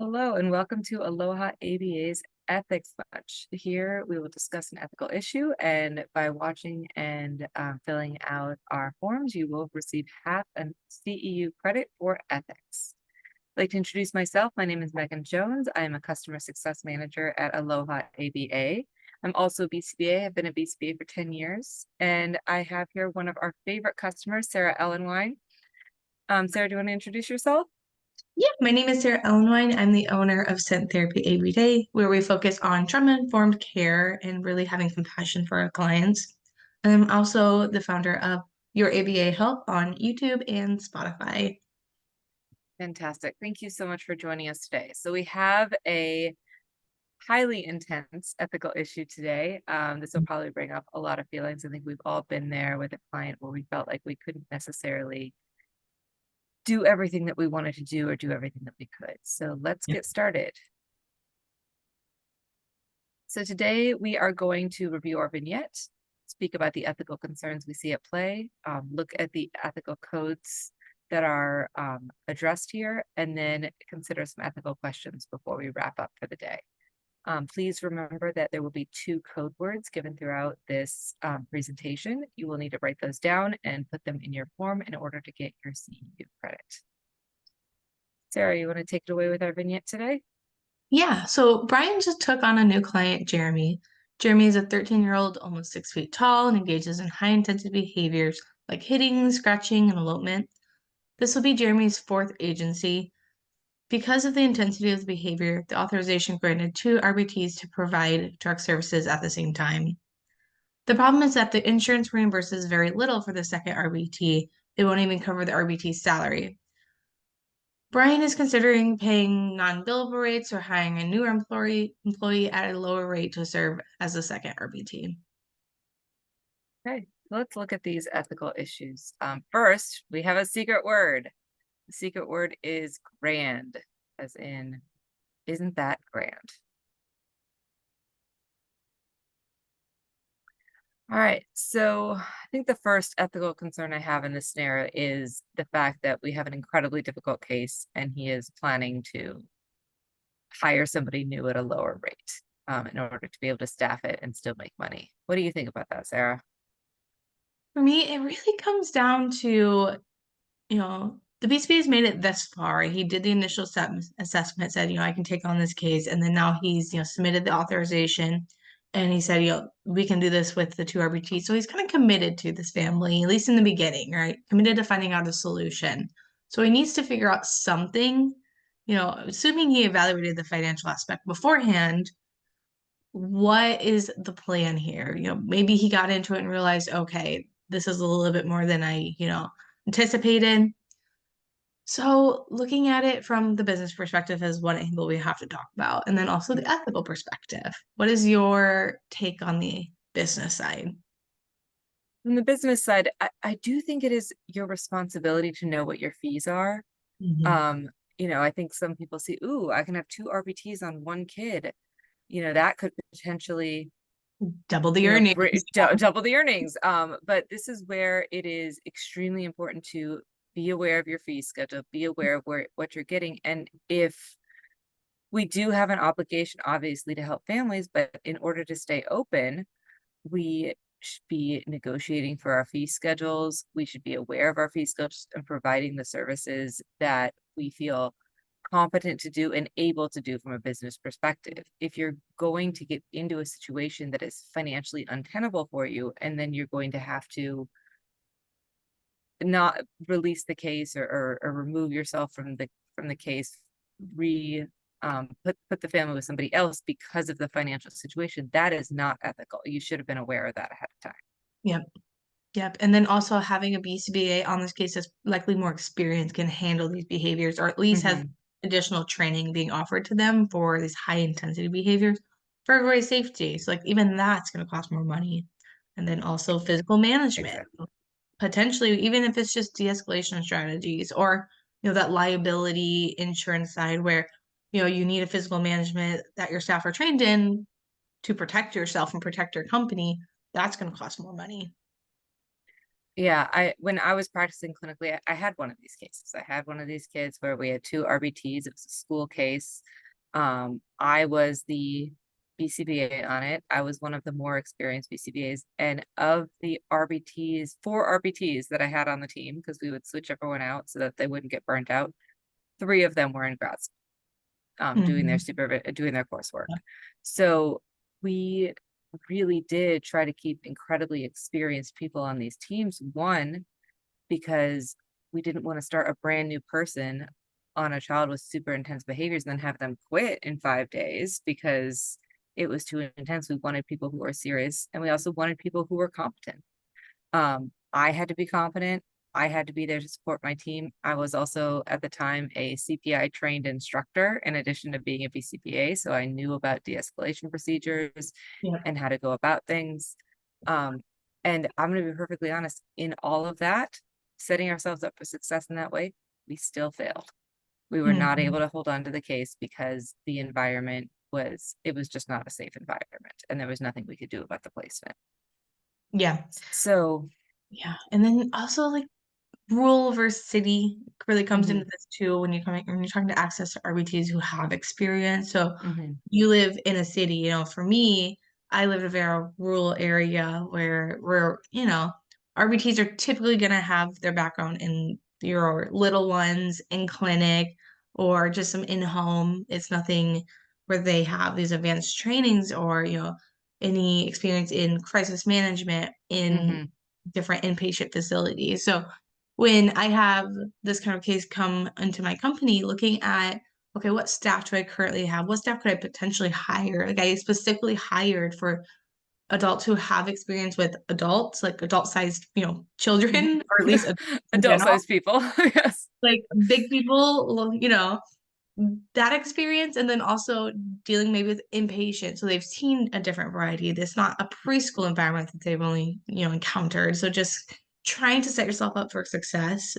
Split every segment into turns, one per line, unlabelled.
Hello and welcome to Aloha ABA's Ethics Lunch. Here we will discuss an ethical issue, and by watching and filling out our forms, you will receive half a CEU credit for ethics. I'd like to introduce myself. My name is Megan Jones. I am a Customer Success Manager at Aloha ABA. I'm also a BCBA. I've been a BCBA for 10 years, and I have here one of our favorite customers, Sarah Ellenwine. Sarah, do you want to introduce yourself?
Yeah, my name is Sarah Ellenwine. I'm the owner of Scent Therapy Every Day, where we focus on trauma-informed care and really having compassion for our clients. I'm also the founder of Your ABA Help on YouTube and Spotify.
Fantastic. Thank you so much for joining us today. So we have a highly intense ethical issue today. This will probably bring up a lot of feelings. I think we've all been there with a client where we felt like we couldn't necessarily do everything that we wanted to do or do everything that we could. So let's get started. So today we are going to review our vignette, speak about the ethical concerns we see at play, look at the ethical codes that are addressed here, and then consider some ethical questions before we wrap up for the day. Please remember that there will be 2 code words given throughout this presentation. You will need to write those down and put them in your form in order to get your CEU credit. Sarah, you want to take it away with our vignette today?
Yeah, so Brian just took on a new client, Jeremy. Jeremy is a 13-year-old, almost 6 feet tall, and engages in high-intensity behaviors like hitting, scratching, and elopement. This will be Jeremy's 4th agency. Because of the intensity of the behavior, the authorization granted 2 RBTs to provide drug services at the same time. The problem is that the insurance reimburses very little for the second RBT. It won't even cover the RBT's salary. Brian is considering paying non-billable rates or hiring a newer employee at a lower rate to serve as the second RBT.
Okay, let's look at these ethical issues. First, we have a secret word. The secret word is grand, as in, isn't that grand? All right, so I think the first ethical concern I have in this scenario is the fact that we have an incredibly difficult case and he is planning to hire somebody new at a lower rate in order to be able to staff it and still make money. What do you think about that, Sarah?
For me, it really comes down to, the BCBA has made it this far. He did the initial assessment, said, I can take on this case. And then now he's, submitted the authorization and he said, we can do this with the 2 RBT. So he's kind of committed to this family, at least in the beginning, right? Committed to finding out a solution. So he needs to figure out something, assuming he evaluated the financial aspect beforehand, what is the plan here? Maybe he got into it and realized, okay, this is a little bit more than I, anticipated. So looking at it from the business perspective is one angle we have to talk about, and then also the ethical perspective. What is your take on the business side?
From the business side, I do think it is your responsibility to know what your fees are.
Mhm.
Um, I think some people see, ooh, I can have 2 RBTs on one kid. That could potentially
Double the earnings.
double the earnings. But this is where it is extremely important to be aware of your fee schedule, be aware of what you're getting. And if we do have an obligation, obviously, to help families, but in order to stay open, we should be negotiating for our fee schedules. We should be aware of our fee schedules and providing the services that we feel competent to do and able to do from a business perspective. If you're going to get into a situation that is financially untenable for you, and then you're going to have to not release the case or remove yourself from the case, put the family with somebody else because of the financial situation, that is not ethical. You should have been aware of that ahead of time.
Yep. Yep. And then also having a BCBA on this case that's likely more experienced can handle these behaviors, or at least has
Mhm.
additional training being offered to them for these high intensity behaviors for everybody's safety. So like even that's going to cost more money. And then also physical management,
Exactly.
potentially, even if it's just de-escalation strategies or, that liability insurance side where, you need a physical management that your staff are trained in to protect yourself and protect your company. That's going to cost more money.
Yeah, when I was practicing clinically, I had one of these cases. I had one of these kids where we had two RBTs. It was a school case. I was the BCBA on it. I was one of the more experienced BCBAs. And of the RBTs, four RBTs that I had on the team, because we would switch everyone out so that they wouldn't get burnt out, three of them were in grad school,
Mhm.
doing their coursework. So we really did try to keep incredibly experienced people on these teams. One, because we didn't want to start a brand new person on a child with super intense behaviors and then have them quit in 5 days because it was too intense. We wanted people who were serious, and we also wanted people who were competent. I had to be competent. I had to be there to support my team. I was also at the time a CPI trained instructor in addition to being a BCPA. So I knew about de-escalation procedures
Yeah.
and how to go about things. And I'm going to be perfectly honest, in all of that, setting ourselves up for success in that way, we still failed. We were not
Mhm.
able to hold on to the case because the environment it was just not a safe environment, and there was nothing we could do about the placement.
Yeah.
So,
Yeah. And then also like rural versus city really comes into
mhm,
this too when you're talking to access to RBTs who have experience. So
mhm,
you live in a city, for me, I live in a very rural area where RBTs are typically gonna have their background in your little ones in clinic or just some in-home. It's nothing where they have these advanced trainings or, any experience in crisis management in
mhm.
different inpatient facilities. So when I have this kind of case come into my company, looking at, okay, what staff do I currently have? What staff could I potentially hire? Like I specifically hired for adults who have experience with adults, like adult-sized, children, or at least adults in general,
Adult-sized people. Yes.
like big people, that experience, and then also dealing maybe with inpatient. So they've seen a different variety. It's not a preschool environment that they've only, encountered. So just trying to set yourself up for success,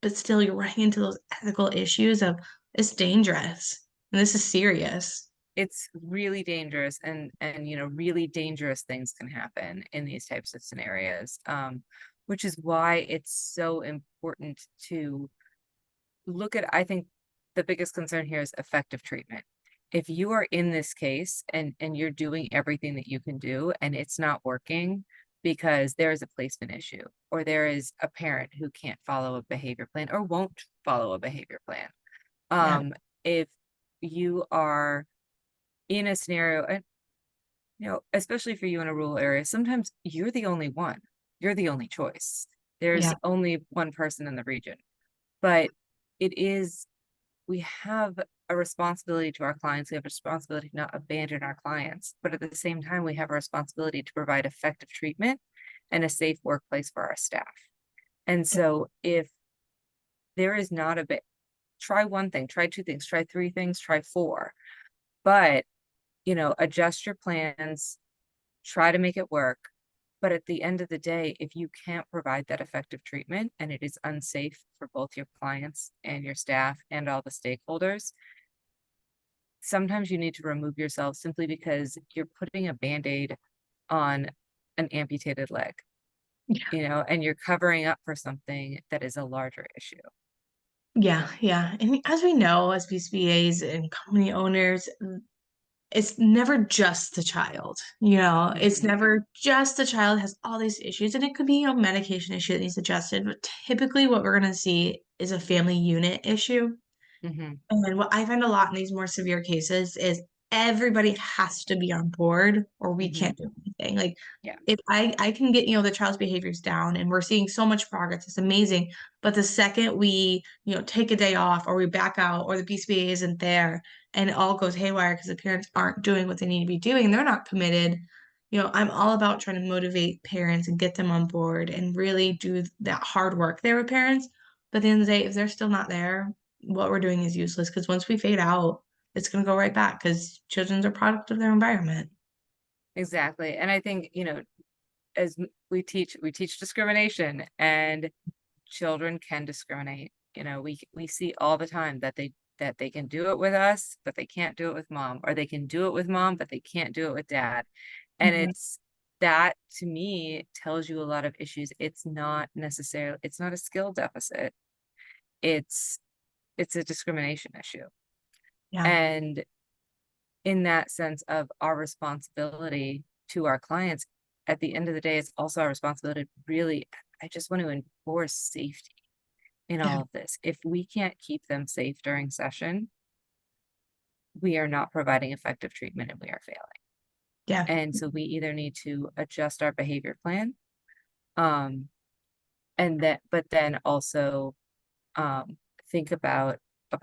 but still you're running into those ethical issues of it's dangerous and this is serious.
It's really dangerous, and really dangerous things can happen in these types of scenarios. Which is why it's so important to look at, I think the biggest concern here is effective treatment. If you are in this case and you're doing everything that you can do and it's not working because there is a placement issue or there is a parent who can't follow a behavior plan or won't follow a behavior plan.
Yeah.
If you are in a scenario, and especially for you in a rural area, sometimes you're the only one, you're the only choice. There's
Yeah.
only one person in the region, but it is we have a responsibility to our clients. We have a responsibility to not abandon our clients, but at the same time, we have a responsibility to provide effective treatment and a safe workplace for our staff. And so if there is not a bit, try one thing, try two things, try three things, try four, but adjust your plans, try to make it work. But at the end of the day, if you can't provide that effective treatment and it is unsafe for both your clients and your staff and all the stakeholders, sometimes you need to remove yourself simply because you're putting a band-aid on an amputated leg, and you're covering up for something that is a larger issue.
Yeah, yeah. And as we know, as BCBAs and company owners, it's never just the child, it's
Hmm.
never just the child has all these issues. And it could be a medication issue that needs adjusted, but typically what we're going to see is a family unit issue.
Hmm.
And what I find a lot in these more severe cases is everybody has to be on board or we
Hmm.
can't do anything. Like
Yeah.
if I can get, the child's behaviors down and we're seeing so much progress, it's amazing. But the second we, take a day off or we back out or the BCBA isn't there and it all goes haywire because the parents aren't doing what they need to be doing and they're not committed, I'm all about trying to motivate parents and get them on board and really do that hard work there with parents. But at the end of the day, if they're still not there, what we're doing is useless because once we fade out, it's going to go right back because children's a product of their environment.
Exactly. And I think, as we teach discrimination, and children can discriminate. We see all the time that they can do it with us, but they can't do it with mom, or they can do it with mom, but they can't do it with dad. And
Mhm.
that to me tells you a lot of issues. It's not a skill deficit. It's a discrimination issue.
Yeah.
And in that sense of our responsibility to our clients, at the end of the day, it's also our responsibility to really, I just want to enforce safety in
Yeah.
all of this. If we can't keep them safe during session, we are not providing effective treatment and we are failing.
Yeah.
And so we either need to adjust our behavior plan, um, but then also think about a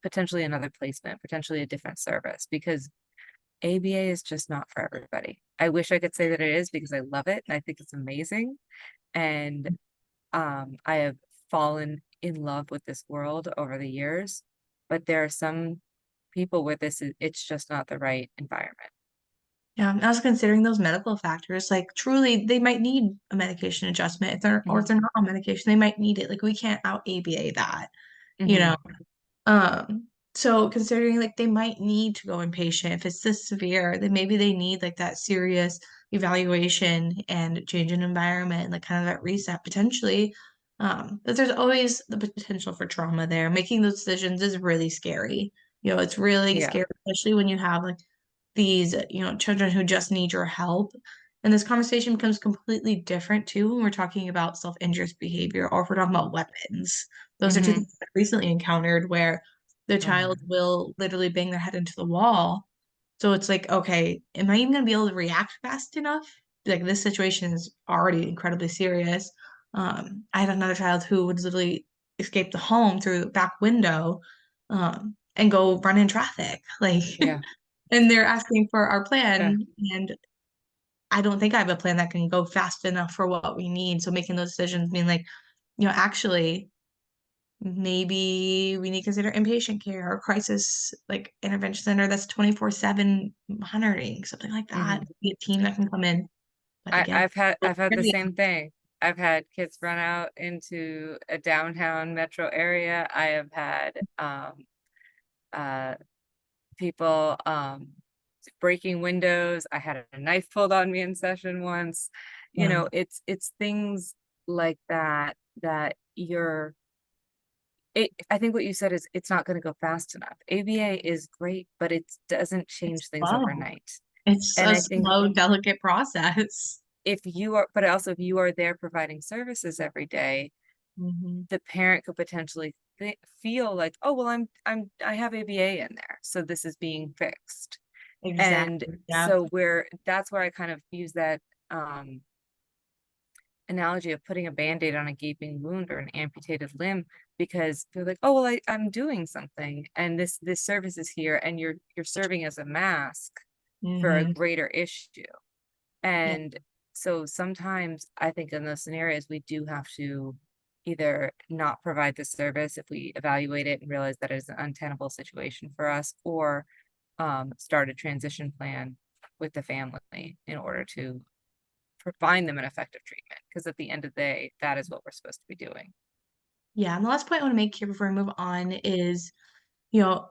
potentially another placement, potentially a different service, because ABA is just not for everybody. I wish I could say that it is because I love it and I think it's amazing. And I have fallen in love with this world over the years, but there are some people where it's just not the right environment.
Yeah, I was considering those medical factors. Like, truly, they might need a medication adjustment if they're not on medication, they might need it. Like, we can't out ABA that, you
Mm-hmm.
know. So considering like they might need to go inpatient if it's this severe, then maybe they need like that serious evaluation and change in environment, like kind of that reset potentially. But there's always the potential for trauma there. Making those decisions is really scary. It's really
Yeah.
scary, especially when you have like these, children who just need your help. And this conversation becomes completely different too when we're talking about self-injurious behavior or if we're talking about weapons. Those are two
Mm-hmm.
things I recently encountered where the
Oh
child
man.
will literally bang their head into the wall. So it's like, okay, am I even gonna be able to react fast enough? Like this situation is already incredibly serious. I had another child who would literally escape the home through the back window, and go run in traffic. Like,
Yeah.
and they're asking for our
Yeah.
plan, and I don't think I have a plan that can go fast enough for what we need. So making those decisions mean like, actually maybe we need to consider inpatient care or crisis like intervention center that's 24/7 monitoring, something like that.
Mm-hmm.
Be a team that can come in. But again,
I've had the
really,
same thing. I've had kids run out into a downtown metro area. I have had uh people breaking windows. I had a knife pulled on me in session once.
yeah,
It's things like that that I think what you said is it's not going to go fast enough. ABA is great, but it doesn't
it's
change things
slow.
overnight.
It's
And
a
I think
slow, delicate process.
but also if you are there providing services every day,
Hmm.
the parent could potentially feel like, oh, well, I have ABA in there, so this is being fixed. And
Exactly. Yeah.
so that's where I kind of use that um, analogy of putting a band-aid on a gaping wound or an amputated limb, because they're like, oh, well, I'm doing something, and this service is here, and you're serving as a mask for a
Hmm.
greater issue.
Yeah.
And so sometimes I think in those scenarios, we do have to either not provide the service if we evaluate it and realize that it is an untenable situation for us, or start a transition plan with the family in order to find them an effective treatment. Because at the end of the day, that is what we're supposed to be doing.
Yeah. And the last point I want to make here before we move on is, you know,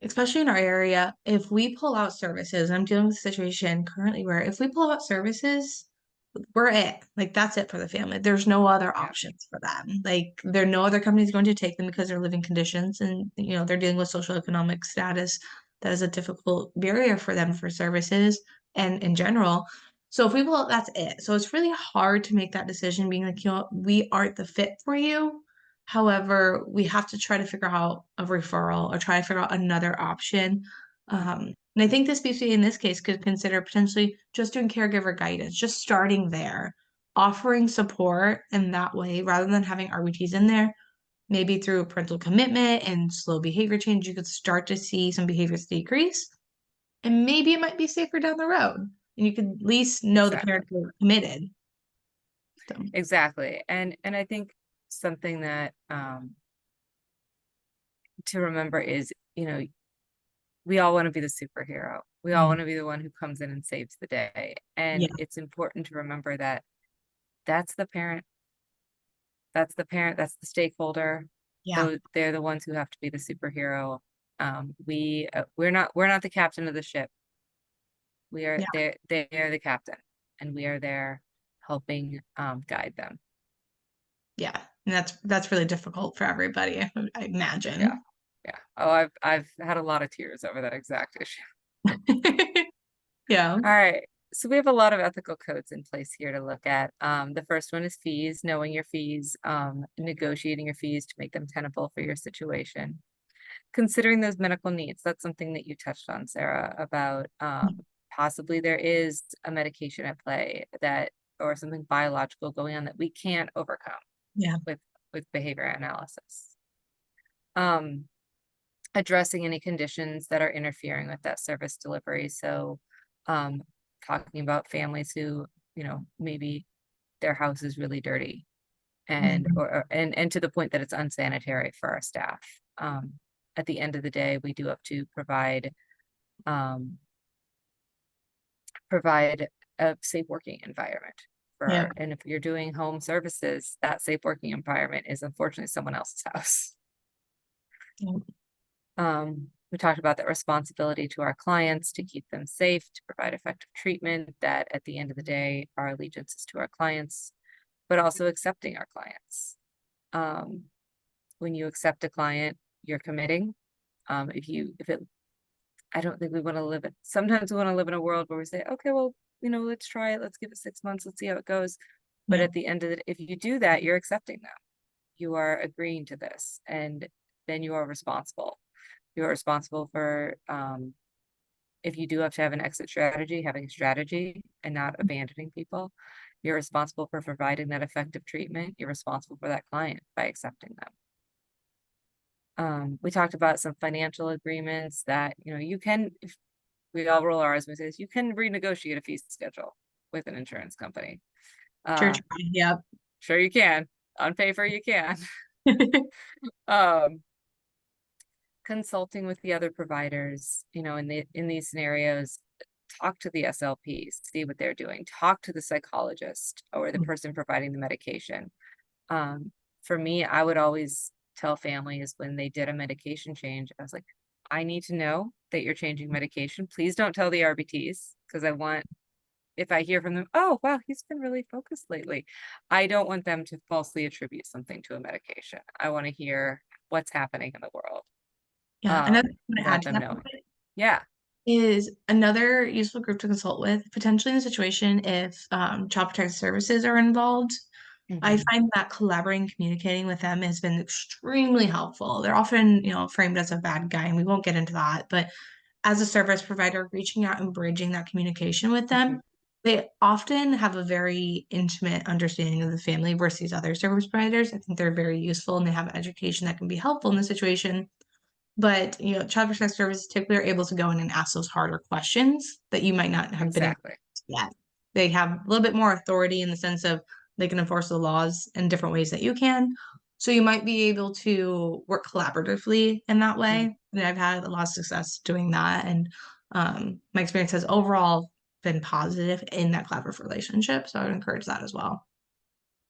especially in our area, if we pull out services, I'm dealing with a situation currently where if we pull out services, we're it. Like that's it for the family. There's no other
Yeah.
options for them. Like there are no other companies going to take them because their living conditions and they're dealing with social economic status that is a difficult barrier for them for services and in general. So if we pull out, that's it. So it's really hard to make that decision being like, we aren't the fit for you. However, we have to try to figure out a referral or try to figure out another option. And I think this BCBA in this case could consider potentially just doing caregiver guidance, just starting there, offering support in that way rather than having RBTs in there. Maybe through parental commitment and slow behavior change, you could start to see some behaviors decrease. And maybe it might be safer down the road. And you could at least know the
Exactly.
parents are committed. So,
Exactly. And I think something that to remember is, we all want to be the superhero. We all
mm,
want to be the one who comes in and saves the day.
yeah,
And it's important to remember that that's the parent, that's the parent, that's the stakeholder.
yeah,
Though they're the ones who have to be the superhero. We're not the captain of the ship. We are
yeah.
they are the captain. and we are there helping guide them.
Yeah. And that's really difficult for everybody, I
Yeah.
imagine.
Yeah. Oh, I've had a lot of tears over that exact issue.
Yeah.
All right. So we have a lot of ethical codes in place here to look at. The first one is fees, knowing your fees, negotiating your fees to make them tenable for your situation. Considering those medical needs, that's something that you touched on, Sarah, about possibly there is a medication at play that, or something biological going on that we can't overcome
Yeah.
with behavior analysis. Addressing any conditions that are interfering with that service delivery. So, talking about families who, maybe their house is really dirty and
Mhm.
and to the point that it's unsanitary for our staff. At the end of the day, we do have to um, provide a safe working environment
Yeah.
and if you're doing home services, that safe working environment is unfortunately someone else's house.
Yeah.
We talked about that responsibility to our clients to keep them safe, to provide effective treatment, that at the end of the day, our allegiance is to our clients, but also accepting our clients. Um, when you accept a client, you're committing. If it, I don't think we want to live in, sometimes we want to live in a world where we say, okay, well, let's try it. Let's give it 6 months. Let's see how it goes. But
Yeah.
at the end of it, if you do that, you're accepting them. You are agreeing to this, and then you are responsible. You're responsible for, if you do have to have an exit strategy, having a strategy and not abandoning people. You're responsible for providing that effective treatment. You're responsible for that client by accepting them. We talked about some financial agreements that, you can, if we all roll our eyes and say, you can renegotiate a fee schedule with an insurance company.
Church.
Uh,
Yep.
sure you can. On paper, you can. Um, Consulting with the other providers, in these scenarios, talk to the SLPs, see what they're doing, talk to the psychologist or the person providing the medication. For me, I would always tell families when they did a medication change, I was like, I need to know that you're changing medication. Please don't tell the RBTs because if I hear from them, oh, wow, he's been really focused lately. I don't want them to falsely attribute something to a medication. I want to hear what's happening in the world,
Yeah. Another thing to
without
add to
them
that
knowing. Yeah.
is another useful group to consult with, potentially in a situation if child protective services are involved. I
Mhm.
find that collaborating, communicating with them has been extremely helpful. They're often, framed as a bad guy, and we won't get into that. But as a service provider, reaching out and bridging that communication with
Mhm.
them, they often have a very intimate understanding of the family versus other service providers. I think they're very useful and they have education that can be helpful in the situation. But, child protective services typically are able to go in and ask those harder questions that you might not have been able
Exactly.
to yet. They have a little bit more authority in the sense of they can enforce the laws in different ways that you can. So you might be able to work collaboratively in that
Mhm.
way. And I've had a lot of success doing that. And my experience has overall been positive in that collaborative relationship. So I would encourage that as well.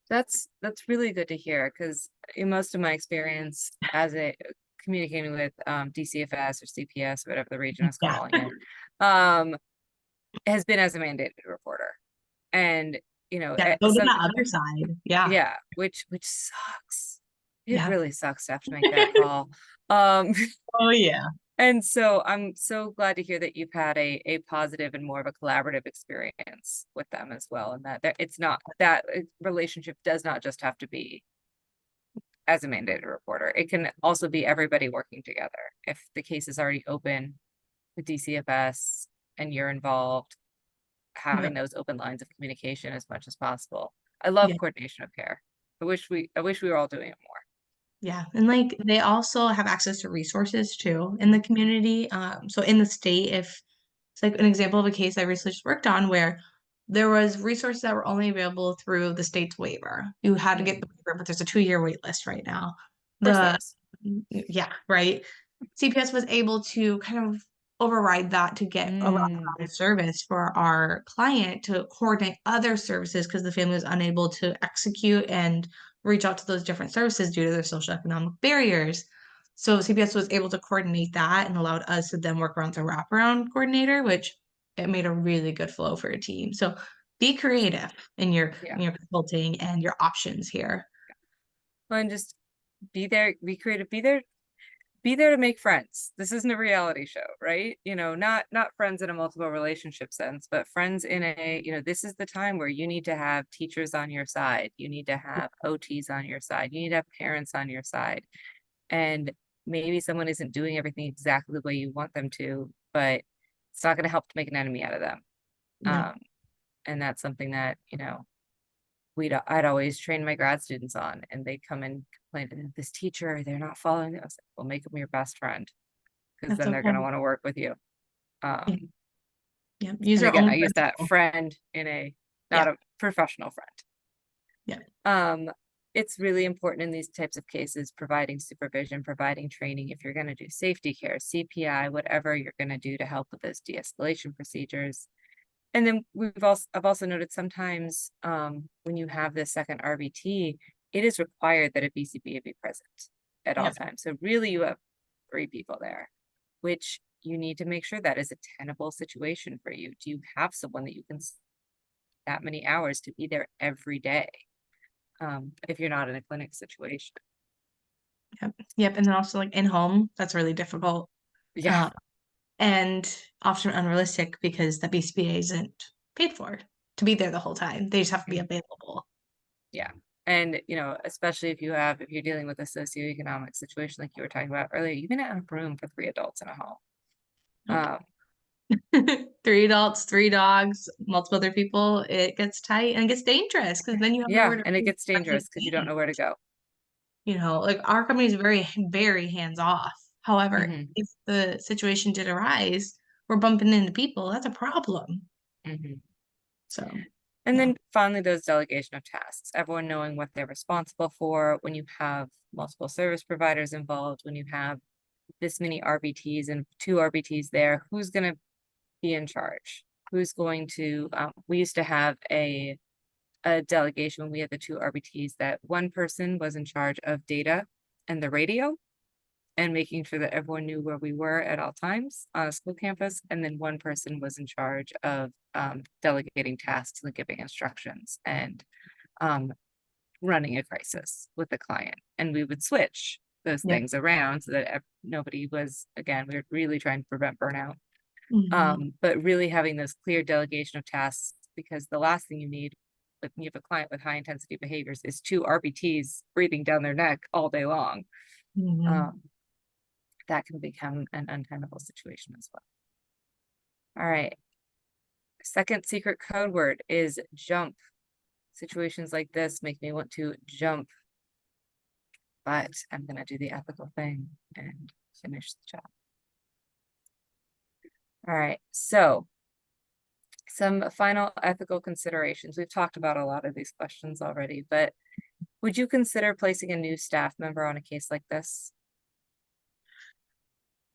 That's really good to hear because in most of my experience as a communicating with DCFS or CPS, whatever the region is
Yeah.
calling it, um, has been as a mandated reporter. And
Yeah. Go to that other side. Yeah.
yeah, which sucks. It
Yeah.
really sucks to have to make that call. Um,
Oh, yeah.
and so I'm so glad to hear that you've had a positive and more of a collaborative experience with them as well, and that it's not that relationship does not just have to be as a mandated reporter. It can also be everybody working together. If the case is already open with DCFS and you're involved,
Yeah.
having those open lines of communication as much as possible. I love
Yeah.
coordination of care. I wish we were all doing it more.
Yeah, and like they also have access to resources too in the community. So in the state, if it's like an example of a case I recently just worked on where there was resources that were only available through the state's waiver. You had to get
Mhm.
the waiver, but there's a 2-year wait list right now.
Of course there
The
is.
yeah, right. CPS was able to kind of override that to get a
Mm,
wraparound service for our client to coordinate other services because the family was unable to execute and reach out to those different services due to their social economic barriers. So CPS was able to coordinate that and allowed us to then work around the wraparound coordinator, which it made a really good flow for a team. So be creative in
Yeah.
your consulting and your options here.
Well, and just be there, be creative, be there to make friends. This isn't a reality show, right? Not friends in a multiple relationship sense, but friends in this is the time where you need to have teachers on your side. You need to have OTs on your side. You need to have parents on your side. And maybe someone isn't doing everything exactly the way you want them to, but it's not going to help to make an enemy out of them.
Yep.
Um, and that's something that, I'd always train my grad students on, and they come and complain to this teacher, they're not following it. I was like, well, make them your best friend, because
That's
then they're going to
okay.
want to work with you.
Yeah.
Um,
Yeah. Use
and
your
again,
own
I use that
principle.
friend in a,
Yeah.
not a professional friend.
Yeah.
Um, it's really important in these types of cases, providing supervision, providing training. If you're going to do safety care, CPI, whatever you're going to do to help with those de-escalation procedures. And then I've also noted sometimes when you have the second RBT, it is required that a BCBA be present at all
Yep.
times. So really you have 3 people there, which you need to make sure that is a tenable situation for you. Do you have someone that you can that many hours to be there every day? If you're not in a clinic situation.
Yep. Yep. And then also like in home, that's really difficult.
Yeah,
Uh, and often unrealistic because the BCBA isn't paid for to be there the whole time. They just have to be
mhm,
available.
yeah. And especially if you're dealing with a socioeconomic situation like you were talking about earlier, you can have room for 3 adults in a home.
Nope.
Um,
3 adults, 3 dogs, multiple other people. It gets tight and it gets dangerous because then you have
yeah,
nowhere to
and it
really
gets
actually
dangerous because you don't
be.
know where to go.
Like our company is very, very hands off. However,
Hmm.
if the situation did arise, we're bumping into people. That's a problem.
Hmm.
So,
And
yeah.
then finally, those delegation of tasks, everyone knowing what they're responsible for. When you have multiple service providers involved, when you have this many RBTs and 2 RBTs there, who's going to be in charge? Who's going to, we used to have a delegation when we had the 2 RBTs that one person was in charge of data and the radio and making sure that everyone knew where we were at all times on a school campus. And then one person was in charge of delegating tasks and giving instructions and um, running a crisis with the client. And we would switch those
Yep.
things around so that nobody was, again, we were really trying to prevent burnout.
Hmm.
But really having those clear delegation of tasks, because the last thing you need when you have a client with high intensity behaviors is 2 RBTs breathing down their neck all day long.
Hmm.
Um, that can become an untenable situation as well. All right. Second secret code word is jump. Situations like this make me want to jump, but I'm going to do the ethical thing and finish the job. All right. So some final ethical considerations. We've talked about a lot of these questions already, but would you consider placing a new staff member on a case like this?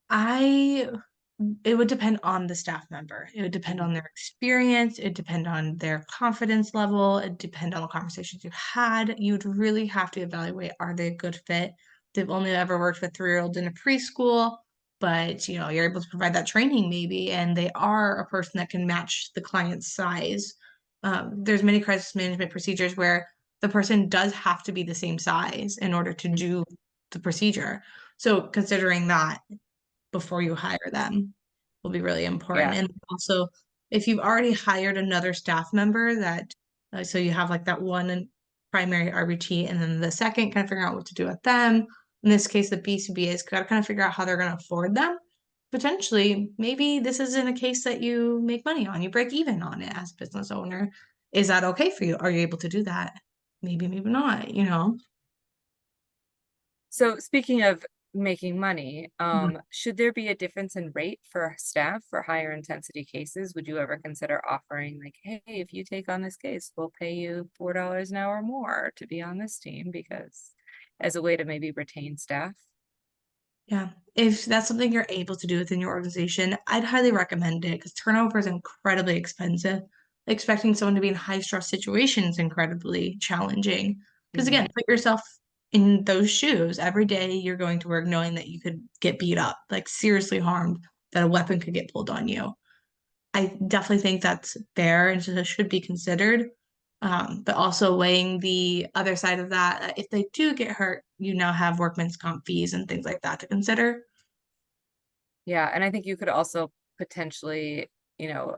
I It would depend on the staff member. It would depend
Mhm.
on their experience. It would depend on their confidence level. It depend on the conversations you had. You'd really have to evaluate, are they a good fit? They've only ever worked with 3-year-olds in a preschool, but you're able to provide that training maybe, and they are a person that can match the client's size. There's many crisis management procedures where the person does have to be the same size in order to
Mhm.
do the procedure. So considering that before you hire them will be really important.
Yeah.
And also, if you've already hired another staff member that, so you have like that one primary RBT and then the second, kind of figuring out what to do with them. In this case, the BCBA's got to kind of figure out how they're going to afford them. Potentially, maybe this isn't a case that you make money on, you break even on it as a business owner. Is that okay for you? Are you able to do that? Maybe, maybe not.
So speaking of making money,
Mhm.
should there be a difference in rate for staff for higher intensity cases? Would you ever consider offering like, hey, if you take on this case, we'll pay you $4 an hour more to be on this team because as a way to maybe retain staff?
Yeah, if that's something you're able to do within your organization, I'd highly recommend it because turnover is incredibly expensive. Expecting someone to be in high stress situations is incredibly challenging. Because
Hmm.
again, put yourself in those shoes. Every day you're going to work knowing that you could get beat up, like seriously harmed, that a weapon could get pulled on you. I definitely think that's fair and should be considered. But also weighing the other side of that, if they do get hurt, you now have workman's comp fees and things like that to consider.
Yeah, and I think you could also potentially, you know,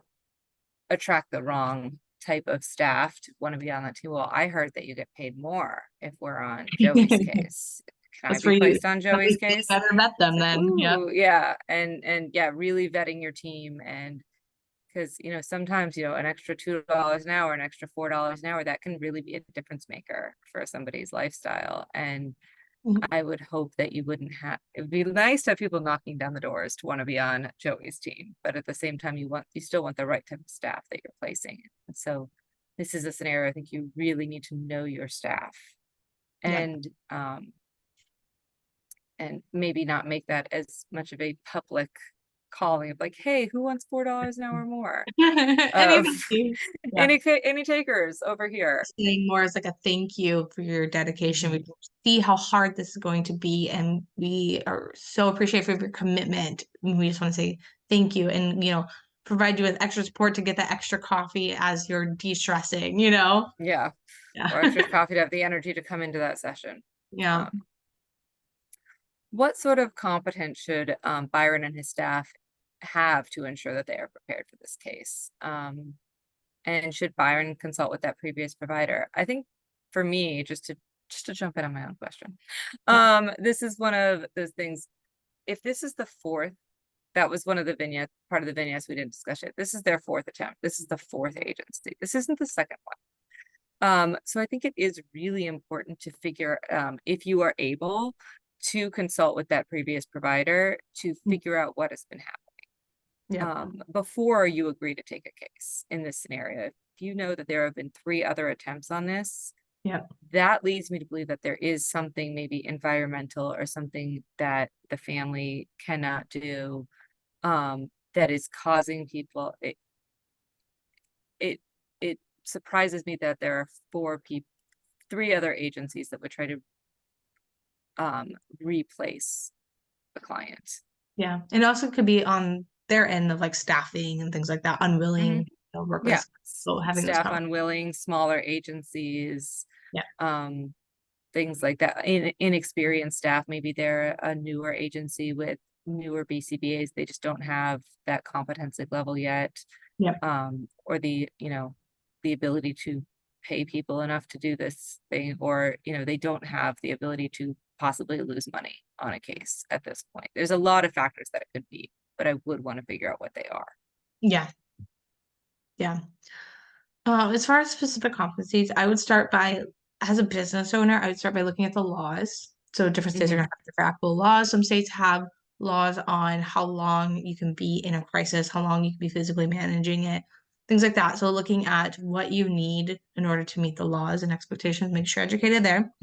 attract the wrong type of staff to want to be on that team. Well, I heard that you get paid more if we're on Joey's case. Can I
That's for
be
you.
placed on
That
Joey's
means you
case?
better vet
It's
them
like,
then. Yeah.
ooh, yeah. And yeah, really vetting your team. And because, sometimes, an extra $2 an hour, an extra $4 an hour, that can really be a difference maker for somebody's lifestyle. And
Mhm.
I would hope that you wouldn't have, it would be nice to have people knocking down the doors to want to be on Joey's team, but at the same time, you still want the right type of staff that you're placing. And so this is a scenario, I think you really need to know your staff
Yeah.
and maybe not make that as much of a public calling of like, hey, who wants $4 an hour more? Um,
Anybody. Yeah.
any takers over here?
Saying more as like a thank you for your dedication. We
Mhm.
can see how hard this is going to be, and we are so appreciative of your commitment. We just want to say thank you, and provide you with extra support to get that extra coffee as you're de-stressing.
Yeah,
Yeah,
or extra coffee to have the energy to come into that session.
yeah,
Um, What sort of competence should Byron and his staff have to ensure that they are prepared for this case? And should Byron consult with that previous provider? I think for me, just to jump in on my own question,
yeah,
this is one of those things. If this is the fourth, that was one of the vignettes, part of the vignettes we didn't discuss it. This is their fourth attempt. This is the fourth agency. This isn't the second one. So I think it is really important to figure if you are able to consult with that previous provider to figure out what has been
yeah,
happening before you agree to take a case in this scenario. If you know that there have been 3 other attempts on this,
yeah,
that leads me to believe that there is something maybe environmental or something that the family cannot do that is causing people it it surprises me that there are 3 other agencies that would try to replace the client.
yeah. And also could be on their end of like staffing and things like that, unwilling
Mhm. Yeah,
workers. So having this
staff
conversation.
unwilling, smaller agencies,
Yeah,
um, things like that. Inexperienced staff, maybe they're a newer agency with newer BCBAs. They just don't have that competency level yet,
yeah,
or the ability to pay people enough to do this thing, or they don't have the ability to possibly lose money on a case at this point. There's a lot of factors that it could be, but I would want to figure out what they are.
yeah, yeah. As far as specific competencies, I would start by, as a business owner, I would start by looking at the laws. So different states are
Hmm.
going to have different applicable laws. Some states have laws on how long you can be in a crisis, how long you can be physically managing it, things like that. So looking at what you need in order to meet the laws and expectations, make sure you're educated there.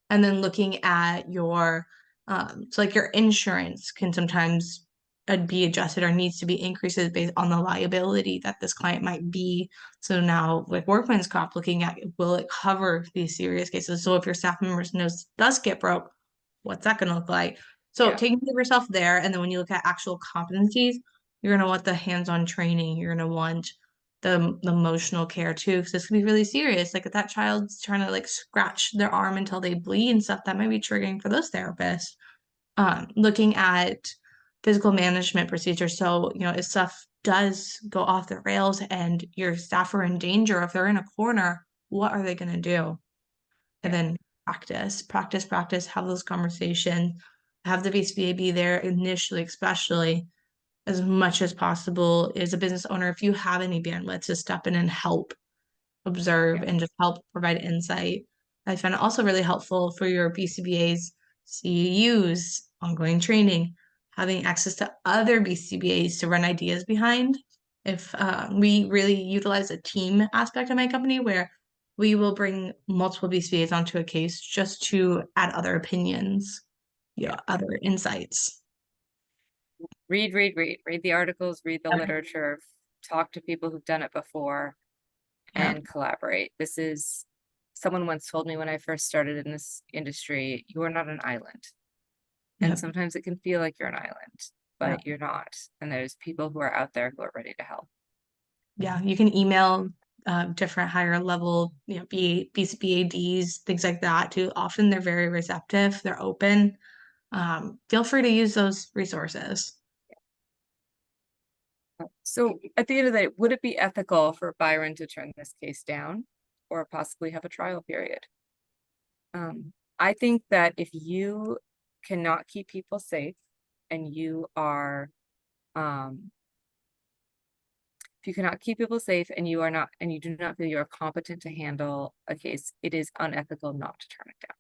And then looking at so like your insurance can sometimes be adjusted or needs to be increases based on the liability that this client might be. So now with workman's comp, looking at, will it cover these serious cases? So if your staff members nose does get broke, what's that going to look like? So
Yeah,
taking care of yourself there, and then when you look at actual competencies, you're going to want the hands-on training. You're going to want the emotional care too, because this could be really serious. Like if that child's trying to like scratch their arm until they bleed and stuff, that might be triggering for those therapists. Looking at physical management procedures. So, if stuff does go off the rails and your staff are in danger, if they're in a corner, what are they going to do? And
yeah,
then practice, have those conversations, have the VCBA be there initially, especially as much as possible as a business owner. If you have any bandwidth to step in and help observe
yeah,
and just help provide insight. I find it also really helpful for your BCBAs, CEUs, ongoing training, having access to other BCBAs to run ideas behind. If we really utilize a team aspect of my company where we will bring multiple BCBAs onto a case just to add other opinions,
yeah.
other insights.
Read the articles, read the
Okay.
literature, talk to people who've done it before,
Yeah.
and collaborate. Someone once told me when I first started in this industry, you are not an island. And
Yeah.
sometimes it can feel like you're an island,
Yeah.
but you're not. And there's people who are out there who are ready to help.
Yeah, you can email different higher level, BCBADs, things like that too. Often they're very receptive, they're open. Feel free to use those resources.
So at the end of the day, would it be ethical for Byron to turn this case down or possibly have a trial period? I think that if you cannot keep people safe and you are, if you cannot keep people safe and you are not, and you do not feel you are competent to handle a case, it is unethical not to turn it down.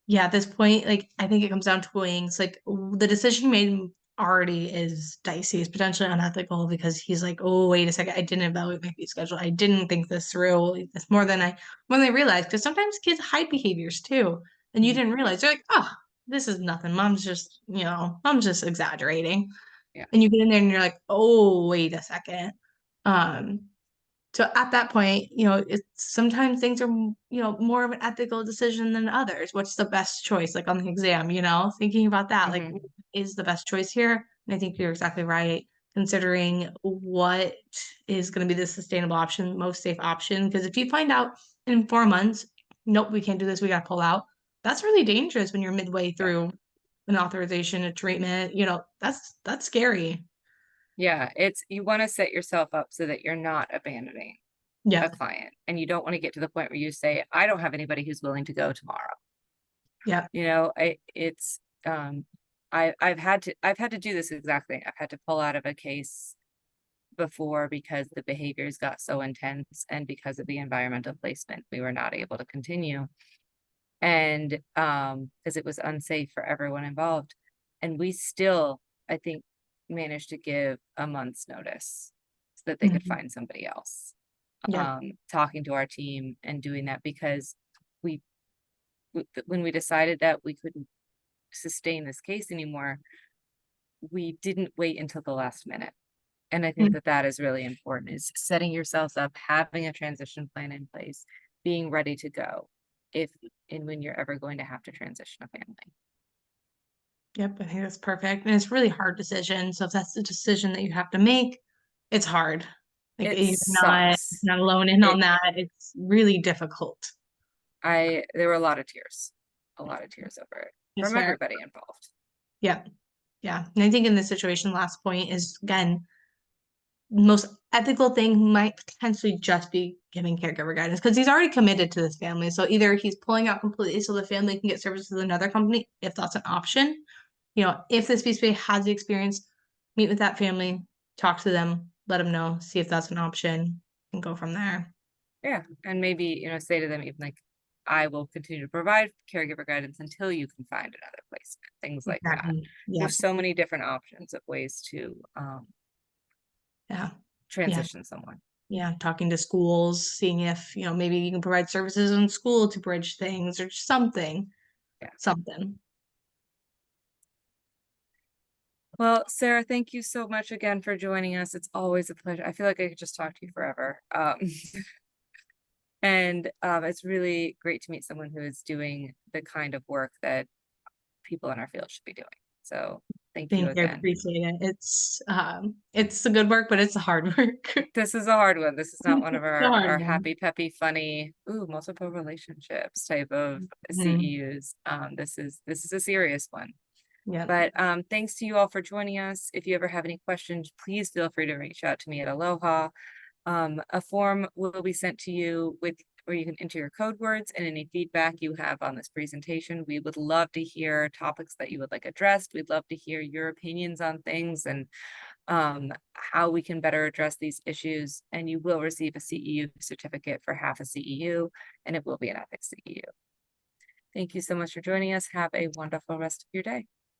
Yeah, at this point, like I think it comes down to wings. Like the decision made already is dicey. It's potentially unethical because he's like, oh, wait a second, I didn't evaluate my fee schedule. I didn't think this through. It's more than I realized. Because sometimes kids hide behaviors too, and you
Mhm.
didn't realize. They're like, oh, this is nothing. Mom's just exaggerating.
Yeah.
And you get in there and you're like, oh, wait a second. Um, so at that point, it's sometimes things are, more of an ethical decision than others. What's the best choice? Like on the exam, thinking about that, like
Mhm.
what is the best choice here? And I think you're exactly right, considering what is going to be the sustainable option, most safe option. Because if you find out in 4 months, nope, we can't do this, we got to pull out. That's really dangerous when you're midway
Yeah.
through an authorization, a treatment. That's scary.
Yeah. You want to set yourself up so that you're not abandoning
Yeah,
a client and you don't want to get to the point where you say, I don't have anybody who's willing to go tomorrow.
yeah.
It's I've had to do this exact thing. I've had to pull out of a case before because the behaviors got so intense and because of the environmental placement, we were not able to continue. And because it was unsafe for everyone involved. And we still, I think, managed to give a month's notice so that they could
Mhm.
find somebody else.
Yeah.
Talking to our team and doing that because we when we decided that we couldn't sustain this case anymore, we didn't wait until the last minute. And I think
Mm.
that that is really important, is setting yourselves up, having a transition plan in place, being ready to go if and when you're ever going to have to transition a family.
Yep, I think that's perfect. And it's really hard decision. So if that's the decision that you have to make, it's hard. Like
It
you're
sucks.
not alone in on
It
that. It's really difficult.
I There were a lot of tears over it
It's
from
fair.
everybody involved.
Yeah. Yeah. And I think in this situation, last point is again, most ethical thing might potentially just be giving caregiver guidance because he's already committed to this family. So either he's pulling out completely so the family can get services with another company, if that's an option. If this BCBA has the experience, meet with that family, talk to them, let them know, see if that's an option, and go from there.
Yeah, and maybe, say to them even like, I will continue to provide caregiver guidance until you can find another placement, things like that.
Exactly. Yeah.
There's so many different options of ways to
Yeah. Yeah.
transition someone.
Yeah. Talking to schools, seeing if, maybe you can provide services in school to bridge things or something.
Yeah.
Something.
Well, Sarah, thank you so much again for joining us. It's always a pleasure. I feel like I could just talk to you forever. And it's really great to meet someone who is doing the kind of work that people in our field should be doing. So thank you
Thank you. I
again.
appreciate it. It's a good work, but it's a hard work.
This is a hard one. This is not one of
It's a hard
our
one.
happy, peppy, funny, multiple relationships type of
Mhm.
CEUs. This is a serious one.
Yeah.
But thanks to you all for joining us. If you ever have any questions, please feel free to reach out to me at Aloha. A form will be sent to you where you can enter your code words and any feedback you have on this presentation. We would love to hear topics that you would like addressed. We'd love to hear your opinions on things and how we can better address these issues. And you will receive a CEU certificate for half a CEU, and it will be an ethics CEU. Thank you so much for joining us. Have a wonderful rest of your day.